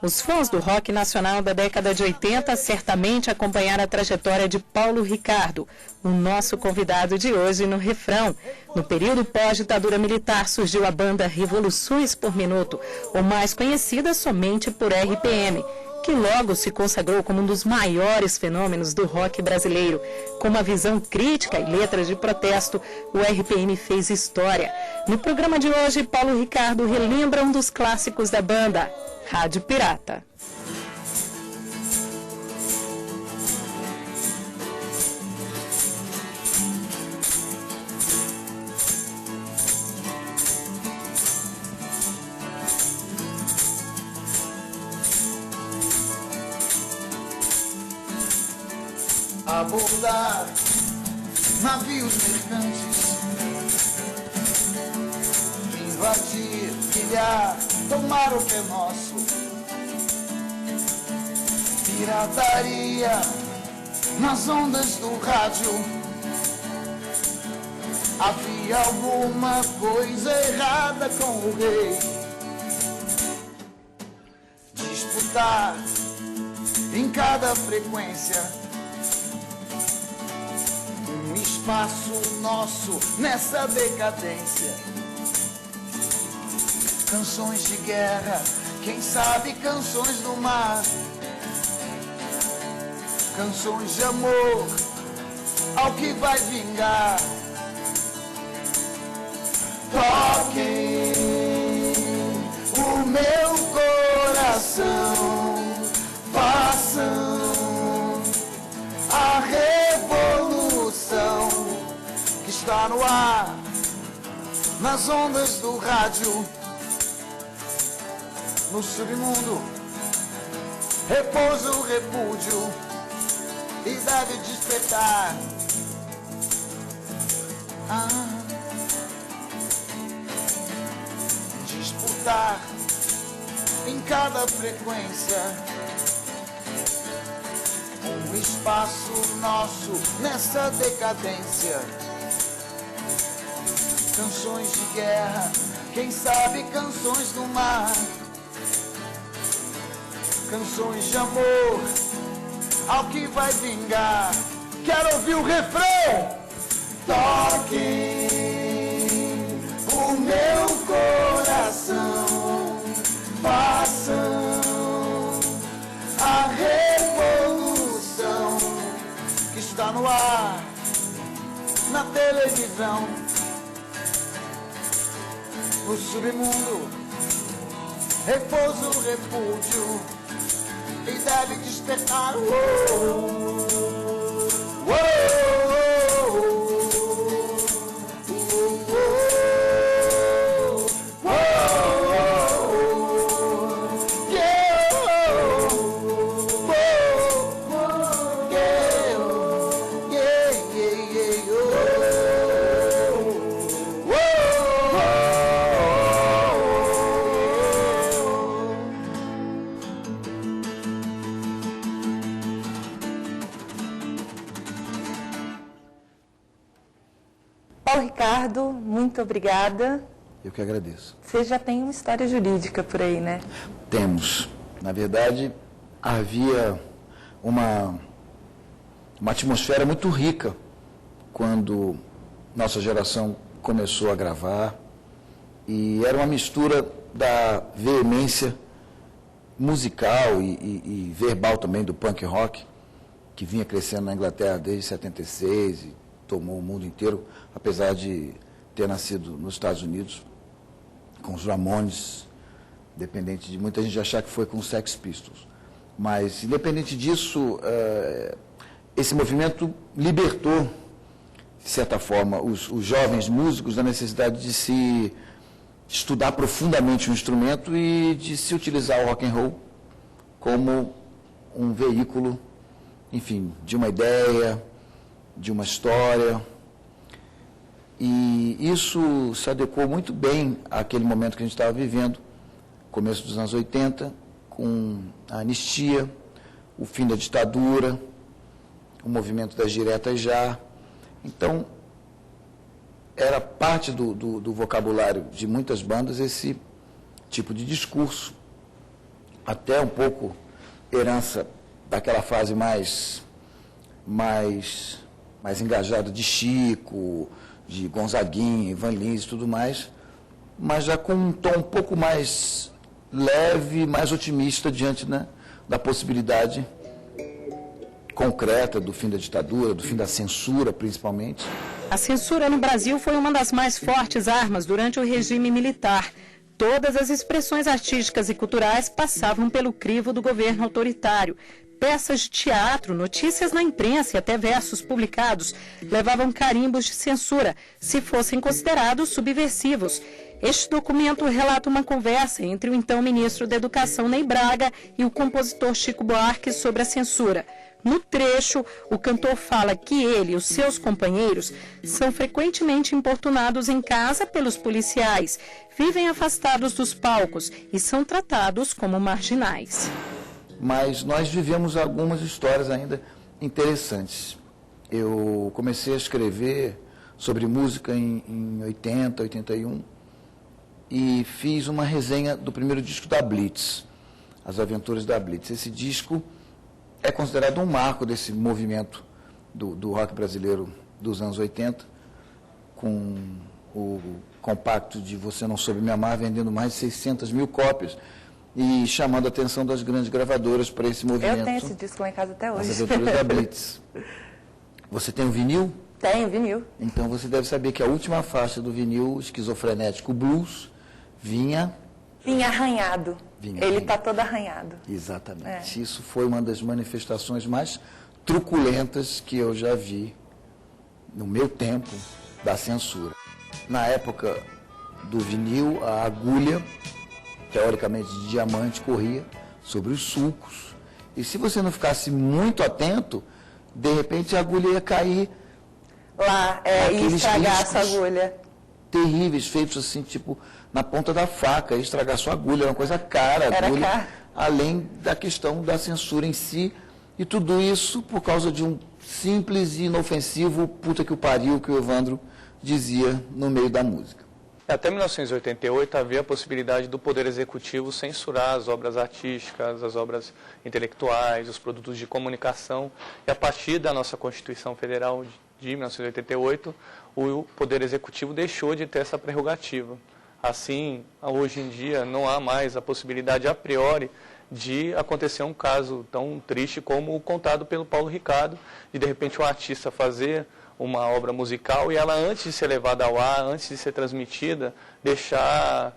Os fãs do rock nacional da década de 80 certamente acompanharam a trajetória de Paulo Ricardo, o nosso convidado de hoje no Refrão. No período pós-ditadura militar surgiu a banda Revoluções por Minuto, ou mais conhecida somente por RPM, que logo se consagrou como um dos maiores fenômenos do rock brasileiro. Com uma visão crítica e letras de protesto, o RPM fez história. No programa de hoje, Paulo Ricardo relembra um dos clássicos da banda, Rádio Pirata. Abordar navios mercantes, invadir, pilhar, tomar o que é nosso. Pirataria nas ondas do rádio. Havia alguma coisa errada com o rei. Disputar em cada frequência espaço nosso nessa decadência. Canções de guerra, quem sabe canções do mar. Canções de amor ao que vai vingar. Toquem o meu coração, façam a revolução que está no ar, nas ondas do rádio, no submundo repousa o repúdio e deve despertar. Disputar em cada frequência um espaço nosso nessa decadência. Canções de guerra, quem sabe canções do mar. Canções de amor ao que vai vingar. Quero ouvir o refrão. Toquem o meu coração, façam a revolução que está no ar, na televisão, no submundo repousa o repúdio e deve despertar. Paulo Ricardo, muito obrigada. Eu que agradeço. Você já tem uma história jurídica por aí, né? Temos. Na verdade, havia uma atmosfera muito rica quando nossa geração começou a gravar, e era uma mistura da veemência musical e verbal também do punk rock, que vinha crescendo na Inglaterra desde 76 e tomou o mundo inteiro, apesar de ter nascido nos Estados Unidos, com os Ramones, independente de muita gente achar que foi com os Sex Pistols. Mas, independente disso, esse movimento libertou, de certa forma, os jovens músicos da necessidade de se estudar profundamente o instrumento e de se utilizar o rock and roll como um veículo, enfim, de uma ideia, de uma história. E isso se adequou muito bem àquele momento que a gente estava vivendo, começo dos anos 80, com a anistia, o fim da ditadura, o movimento das diretas já. Então, era parte do vocabulário de muitas bandas esse tipo de discurso até um pouco herança daquela fase mais engajada de Chico, de Gonzaguinha, Ivan Lins e tudo mais, mas já com um tom um pouco mais leve, mais otimista diante, né, da possibilidade concreta do fim da ditadura, do fim da censura, principalmente. A censura no Brasil foi uma das mais fortes armas durante o regime militar. Todas as expressões artísticas e culturais passavam pelo crivo do governo autoritário. Peças de teatro, notícias na imprensa e até versos publicados levavam carimbos de censura, se fossem considerados subversivos. Este documento relata uma conversa entre o então ministro da Educação, Ney Braga, e o compositor Chico Buarque sobre a censura. No trecho, o cantor fala que ele e os seus companheiros são frequentemente importunados em casa pelos policiais, vivem afastados dos palcos e são tratados como marginais. Mas nós vivemos algumas histórias ainda interessantes. Eu comecei a escrever sobre música em 80, 81 e fiz uma resenha do primeiro disco da Blitz, As Aventuras da Blitz. Esse disco é considerado um marco desse movimento do rock brasileiro dos anos 80, com o compacto de Você Não Soube Me Amar vendendo mais de 600 mil cópias e chamando a atenção das grandes gravadoras para esse movimento. Eu tenho esse disco lá em casa até hoje. As Aventuras da Blitz. Você tem um vinil? Tenho, vinil. Então você deve saber que a última faixa do vinil, Esquizofrenético Blues, vinha arranhado. Ele está todo arranhado. Exatamente. Isso foi uma das manifestações mais truculentas que eu já vi no meu tempo da censura. Na época do vinil, a agulha, teoricamente de diamante, corria sobre os sulcos. E se você não ficasse muito atento, de repente a agulha ia cair lá, e estragar essa agulha. Terríveis, feitos assim, tipo, na ponta da faca, estragar sua agulha, era uma coisa cara, agulha, caro. Além da questão da censura em si, e tudo isso por causa de um simples e inofensivo puta que o pariu, que o Evandro dizia no meio da música. Até 1988 havia a possibilidade do Poder Executivo censurar as obras artísticas, as obras intelectuais, os produtos de comunicação, e a partir da nossa Constituição Federal de 1988, o Poder Executivo deixou de ter essa prerrogativa. Assim, hoje em dia, não há mais a possibilidade a priori de acontecer um caso tão triste como o contado pelo Paulo Ricardo, de repente um artista fazer uma obra musical e ela, antes de ser levada ao ar, antes de ser transmitida, deixar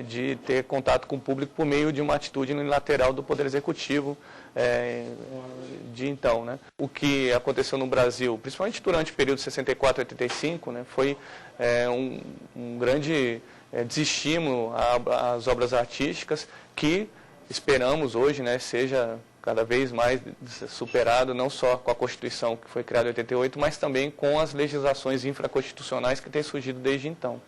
de ter contato com o público por meio de uma atitude unilateral do Poder Executivo de então, né? O que aconteceu no Brasil, principalmente durante o período de 64 a 85, né, foi um grande desestímulo às obras artísticas que esperamos hoje, né, seja cada vez mais superado, não só com a Constituição que foi criada em 88, mas também com as legislações infraconstitucionais que têm surgido desde então.